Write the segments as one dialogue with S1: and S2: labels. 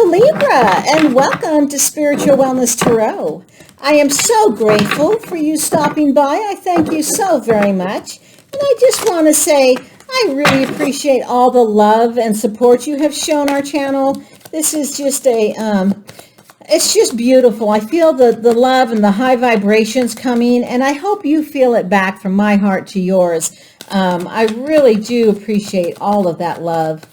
S1: Libra, and welcome to Spiritual Wellness Tarot. I am so grateful for you stopping by. I thank you so very much. And I just want to say I really appreciate all the love and support you have shown our channel. This is just it's just beautiful. I feel the love and the high vibrations coming, and I hope you feel it back from my heart to yours. I really do appreciate all of that love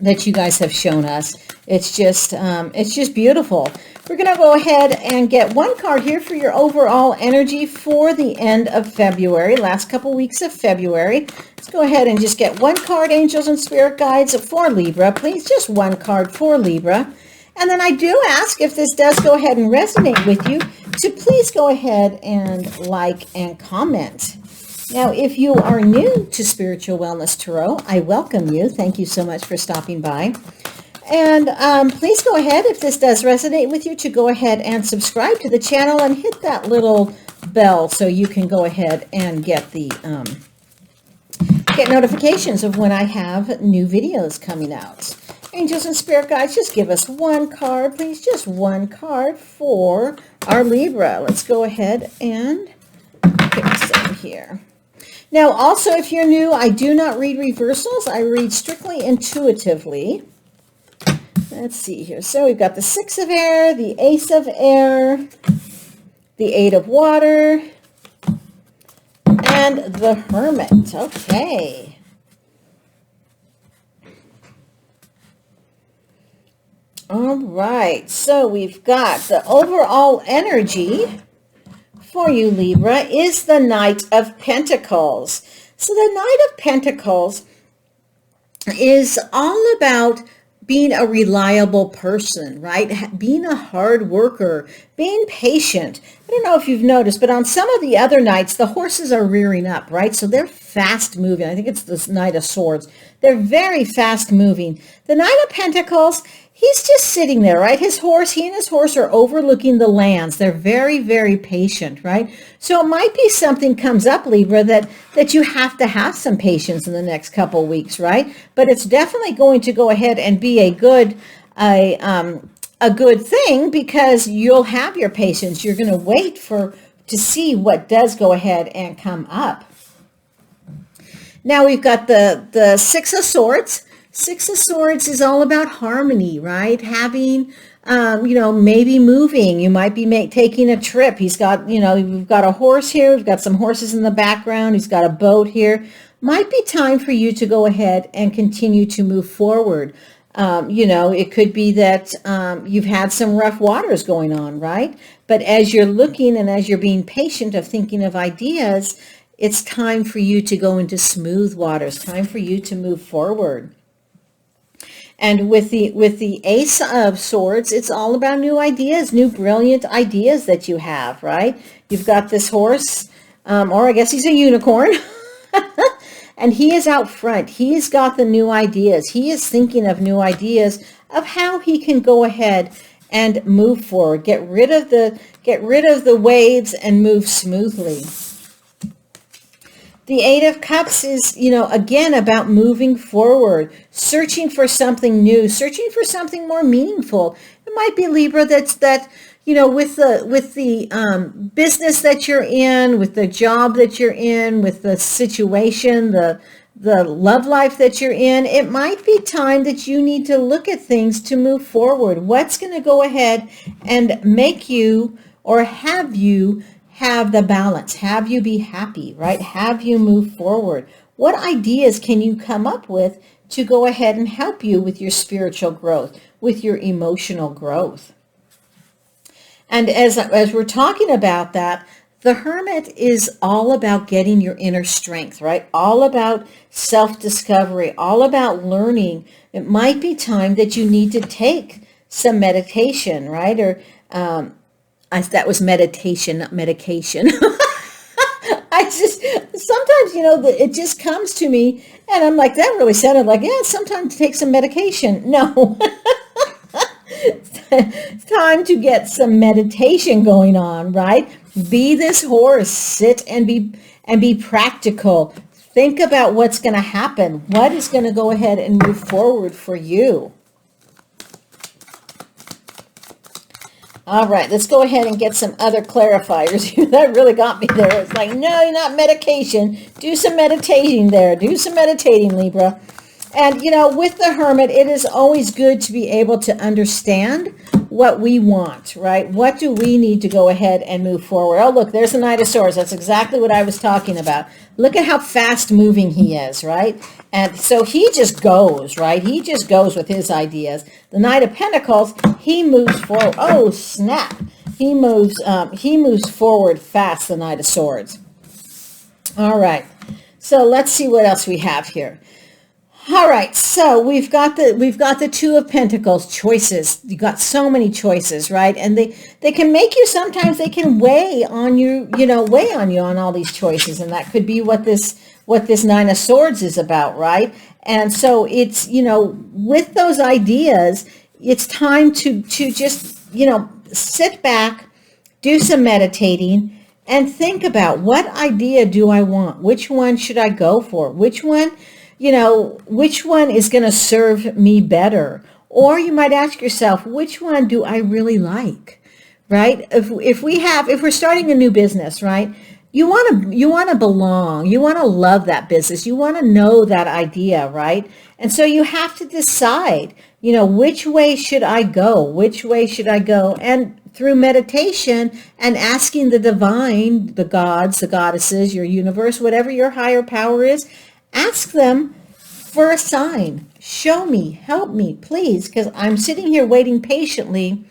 S1: that you guys have shown us. It's just beautiful. We're going to go ahead and get one card here for your overall energy for the end of February, last couple weeks of February. Let's go ahead and just get one card, angels and spirit guides for Libra. Please, just one card for Libra. And then I do ask, if this does go ahead and resonate with you, to please go ahead and like and comment. Now, if you are new to Spiritual Wellness Tarot, I welcome you. Thank you so much for stopping by. And please go ahead, if this does resonate with you, to go ahead and subscribe to the channel and hit that little bell so you can go ahead and get the get notifications of when I have new videos coming out. Angels and spirit guides, just give us one card, please. Just one card for our Libra. Let's go ahead and pick some here. Now, also, if you're new, I do not read reversals. I read strictly intuitively. Let's see here. So we've got the Six of Air, the Ace of Air, the Eight of Water, and the Hermit. Okay. All right. So we've got the overall energy for you, Libra, is the Knight of Pentacles. So the Knight of Pentacles is all about being a reliable person, right? Being a hard worker, being patient. I don't know if you've noticed, but on some of the other Knights, the horses are rearing up, right? So they're fast moving. I think it's this Knight of Swords. They're very fast moving. The Knight of Pentacles, he's just sitting there, right? He and his horse are overlooking the lands. They're very, very patient, right? So it might be something comes up, Libra, that you have to have some patience in the next couple weeks, right? But it's definitely going to go ahead and be a good thing, because you'll have your patience. You're going to wait to see what does go ahead and come up. Now we've got the Six of Swords. Six of Swords is all about harmony, right? Having, maybe moving. You might be taking a trip. He's got, we've got a horse here. We've got some horses in the background. He's got a boat here. Might be time for you to go ahead and continue to move forward. It could be that you've had some rough waters going on, right? But as you're looking and as you're being patient of thinking of ideas, it's time for you to go into smooth waters, time for you to move forward. And with the Ace of Swords, it's all about new ideas, new brilliant ideas that you have, right? You've got this horse, or I guess he's a unicorn, and he is out front. He's got the new ideas. He is thinking of new ideas of how he can go ahead and move forward, get rid of the waves and move smoothly. The Eight of Cups is, again, about moving forward, searching for something new, searching for something more meaningful. It might be, Libra, with the business that you're in, with the job that you're in, with the situation, the love life that you're in. It might be time that you need to look at things to move forward. What's going to go ahead and make you, or have you, have the balance, have you be happy, right? Have you move forward? What ideas can you come up with to go ahead and help you with your spiritual growth, with your emotional growth? And as we're talking about that, the Hermit is all about getting your inner strength, right? All about self-discovery, all about learning. It might be time that you need to take some meditation, right? Or that was meditation, not medication. Sometimes, it just comes to me and I'm like, that really sounded like, yeah, sometimes take some medication. No, it's time to get some meditation going on, right? Be this horse, sit and be practical. Think about what's going to happen. What is going to go ahead and move forward for you? All right, let's go ahead and get some other clarifiers here. That really got me there. It's like, no, not medication. Do some meditating there. Do some meditating, Libra. And, you know, with the Hermit, it is always good to be able to understand what we want, right? What do we need to go ahead and move forward? Oh, look, there's the Knight of Swords. That's exactly what I was talking about. Look at how fast moving he is, right? And so he just goes, right? He just goes with his ideas. The Knight of Pentacles, he moves forward. Oh, snap. He moves forward fast, the Knight of Swords. All right. So let's see what else we have here. All right, so we've got the Two of Pentacles, choices. You got so many choices, right? And they can make you, sometimes they can weigh on you, weigh on you on all these choices, and that could be what this Nine of Swords is about, right? And so it's, with those ideas, it's time to just, sit back, do some meditating, and think about, what idea do I want? Which one should I go for? Which one is going to serve me better? Or you might ask yourself, which one do I really like, right? If we're starting a new business, right? You want to belong. You want to love that business. You want to know that idea, right? And so you have to decide, which way should I go? Which way should I go? And through meditation and asking the divine, the gods, the goddesses, your universe, whatever your higher power is, ask them for a sign. Show me, help me, please, because I'm sitting here waiting patiently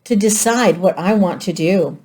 S1: to decide what I want to do.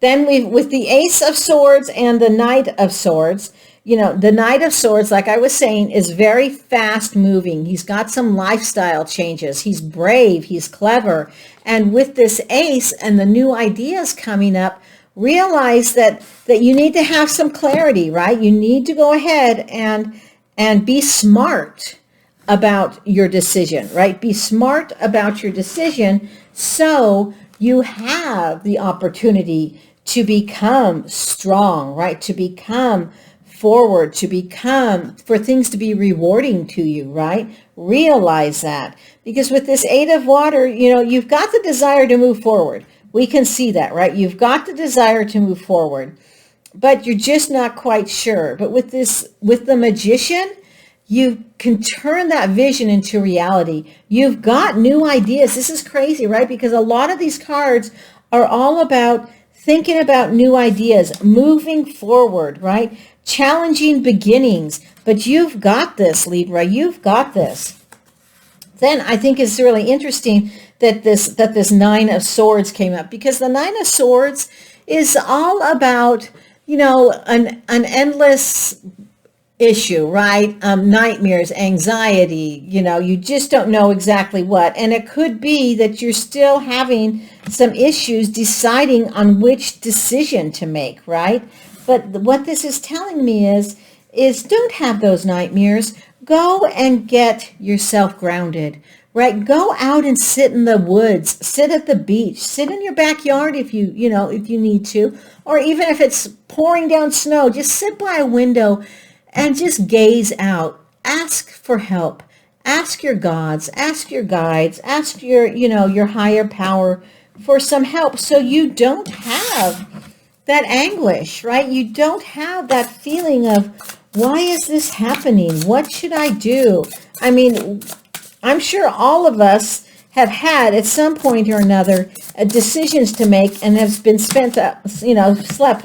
S1: Then with the Ace of Swords and the Knight of Swords, the Knight of Swords, like I was saying, is very fast moving. He's got some lifestyle changes. He's brave, he's clever. And with this Ace and the new ideas coming up, realize that you need to have some clarity, right? You need to go ahead and be smart about your decision, right? Be smart about your decision so you have the opportunity to become strong, right? To become forward, for things to be rewarding to you, right? Realize that. Because with this Eight of Water, you've got the desire to move forward. We can see that, right? You've got the desire to move forward, but you're just not quite sure. But with the Magician, you can turn that vision into reality. You've got new ideas. This is crazy, right? Because a lot of these cards are all about thinking about new ideas, moving forward, right? Challenging beginnings. But you've got this, Libra. You've got this. Then I think it's really interesting that this Nine of Swords came up, because the Nine of Swords is all about, an endless issue, right? Nightmares, anxiety, you just don't know exactly what. And it could be that you're still having some issues deciding on which decision to make, right? But what this is telling me is don't have those nightmares. Go and get yourself grounded, right? Go out and sit in the woods, sit at the beach, sit in your backyard if you need to, or even if it's pouring down snow, just sit by a window and just gaze out. Ask for help. Ask your gods, ask your guides, ask your higher power for some help, so you don't have that anguish, right? You don't have that feeling of, why is this happening? What should I do? I mean, I'm sure all of us have had at some point or another decisions to make, and have been slept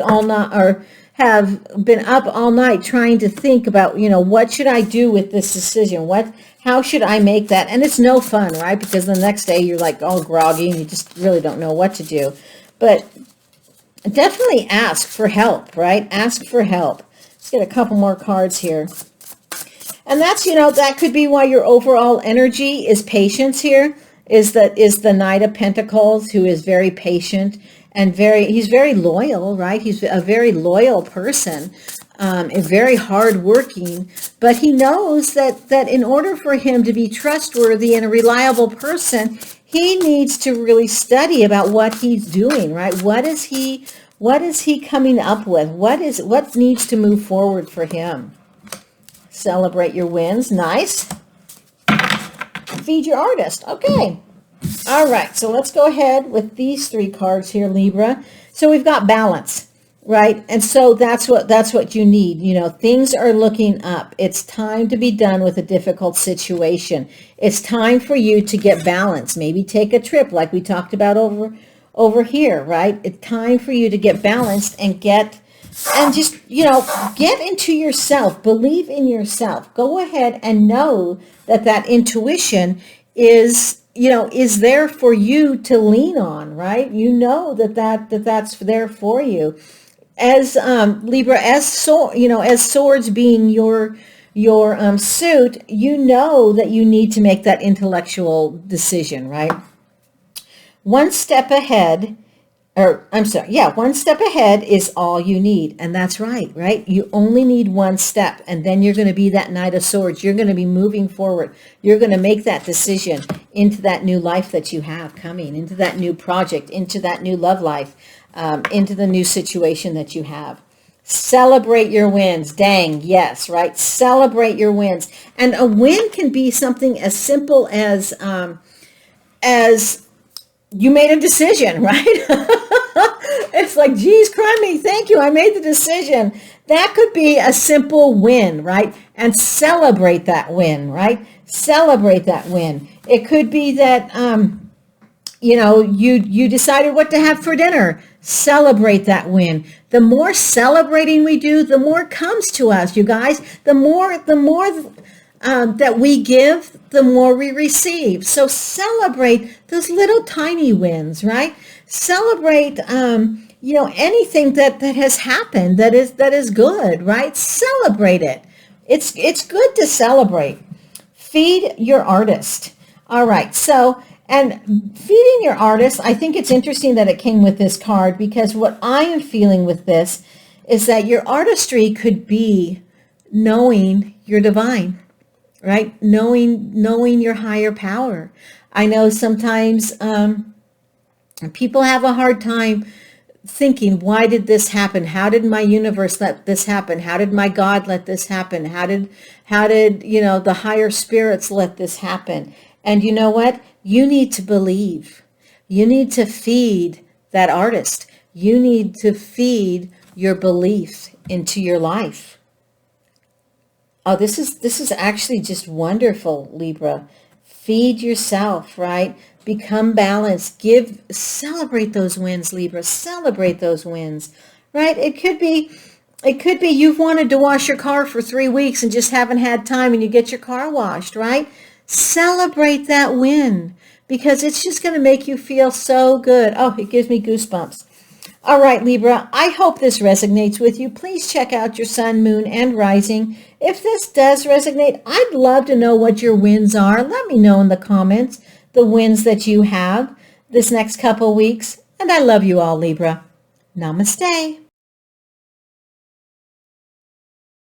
S1: all night, or have been up all night trying to think about, what should I do with this decision? How should I make that? And it's no fun, right? Because the next day you're like all groggy and you just really don't know what to do. But definitely ask for help, right? Ask for help. Let's get a couple more cards here. And that's, that could be why your overall energy is patience here, is the Knight of Pentacles, who is very patient and he's very loyal, right? He's a very loyal person, and very hardworking, but he knows that in order for him to be trustworthy and a reliable person, he needs to really study about what he's doing, right? What is he coming up with? What needs to move forward for him? Celebrate your wins. Nice. Feed your artist. Okay. All right, so let's go ahead with these 3 cards here, Libra. So we've got balance, right? And so that's what you need. You know, things are looking up. It's time to be done with a difficult situation. It's time for you to get balance. Maybe take a trip like we talked about over here, right? It's time for you to get balanced and just, you know, get into yourself. Believe in yourself. Go ahead and know that intuition is, you know, is there for you to lean on, right? You know that's there for you. As Libra, as swords being your suit, you know that you need to make that intellectual decision, right? One step ahead, one step ahead is all you need. And that's right? You only need one step, and then you're going to be that Knight of Swords. You're going to be moving forward. You're going to make that decision into that new life that you have coming, into that new project, into that new love life, into the new situation that you have. Celebrate your wins. Dang, yes, right? Celebrate your wins. And a win can be something as simple as you made a decision, right? It's like, geez, criminy, thank you, I made the decision. That could be a simple win, right? And celebrate that win, right? Celebrate that win. It could be that, you know, you decided what to have for dinner. Celebrate that win. The more celebrating we do, the more comes to us, you guys. The more that we give, the more we receive. So celebrate those little tiny wins, right? Celebrate, you know, anything that has happened that is good, right? Celebrate it. It's good to celebrate. Feed your artist. All right. So, and feeding your artist, I think it's interesting that it came with this card, because what I am feeling with this is that your artistry could be knowing you're divine, right? Knowing your higher power. I know sometimes people have a hard time thinking, why did this happen? How did my universe let this happen? How did my God let this happen? How did, you know, the higher spirits let this happen? And you know what? You need to believe. You need to feed that artist. You need to feed your belief into your life. Oh, this is actually just wonderful, Libra. Feed yourself, right? Become balanced. Celebrate those wins, Libra. Celebrate those wins, right? It could be you've wanted to wash your car for 3 weeks and just haven't had time, and you get your car washed, right? Celebrate that win, because it's just going to make you feel so good. Oh, it gives me goosebumps. All right, Libra, I hope this resonates with you. Please check out your sun, moon, and rising. If this does resonate, I'd love to know what your wins are. Let me know in the comments the wins that you have this next couple weeks. And I love you all, Libra. Namaste.